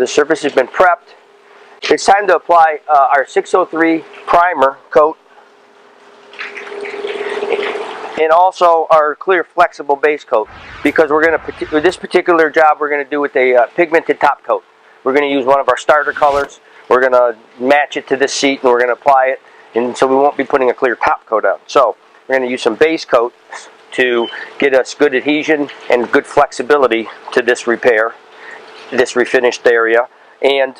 the surface has been prepped, it's time to apply our 603 primer coat and also our clear flexible base coat, because we're going to, with this particular job, we're going to do with a pigmented top coat. We're going to use one of our starter colors. We're going to match it to this seat and we're going to apply it, and so we won't be putting a clear top coat on. So we're going to use some base coat to get us good adhesion and good flexibility to this repair, this refinished area. And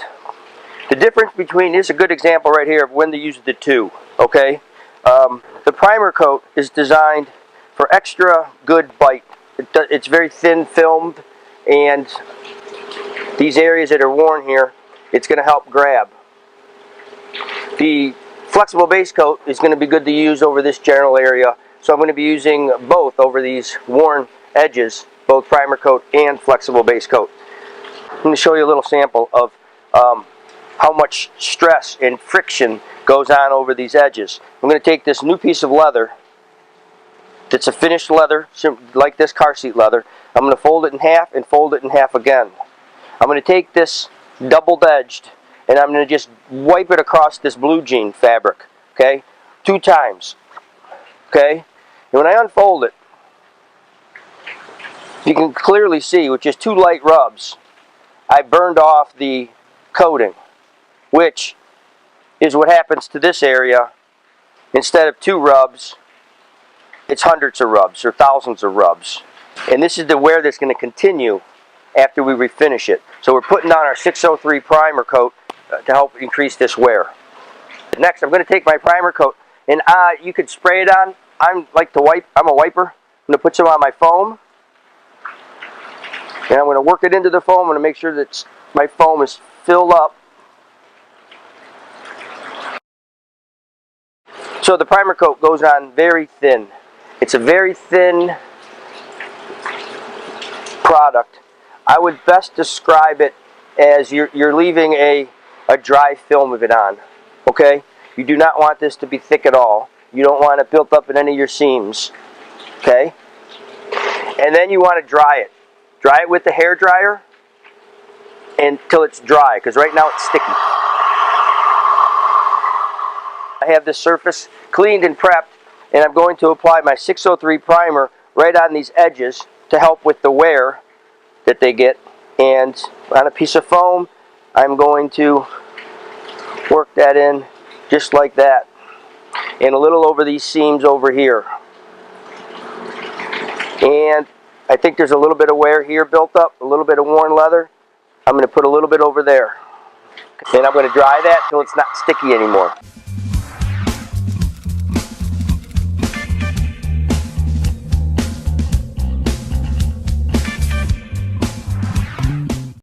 the difference between, this is a good example right here of when to use the two, okay? The primer coat is designed for extra good bite. It's very thin filmed, and these areas that are worn here, it's going to help grab. The flexible base coat is going to be good to use over this general area, so I'm going to be using both over these worn edges, both primer coat and flexible base coat. I'm going to show you a little sample of how much stress and friction goes on over these edges. I'm going to take this new piece of leather that's a finished leather, like this car seat leather. I'm going to fold it in half and fold it in half again. I'm going to take this doubled edged and I'm going to just wipe it across this blue jean fabric, okay, 2 times, okay? And when I unfold it, you can clearly see with just 2 light rubs, I burned off the coating, which is what happens to this area. Instead of 2 rubs, it's hundreds of rubs or thousands of rubs. And this is the wear that's going to continue after we refinish it. So we're putting on our 603 primer coat to help increase this wear. Next, I'm going to take my primer coat, and you could spray it on. I'm a wiper. I'm going to put some on my foam, and I'm going to work it into the foam. I'm going to make sure that my foam is filled up. So the primer coat goes on very thin. It's a very thin product. I would best describe it as you're leaving a dry film of it on, okay? You do not want this to be thick at all. You don't want it built up in any of your seams, okay? And then you want to dry it. Dry it with the hair dryer until it's dry, because right now it's sticky. I have this surface cleaned and prepped, and I'm going to apply my 603 primer right on these edges to help with the wear that they get. And on a piece of foam, I'm going to work that in just like that, and a little over these seams over here. And I think there's a little bit of wear here built up, a little bit of worn leather. I'm going to put a little bit over there, and I'm going to dry that till it's not sticky anymore.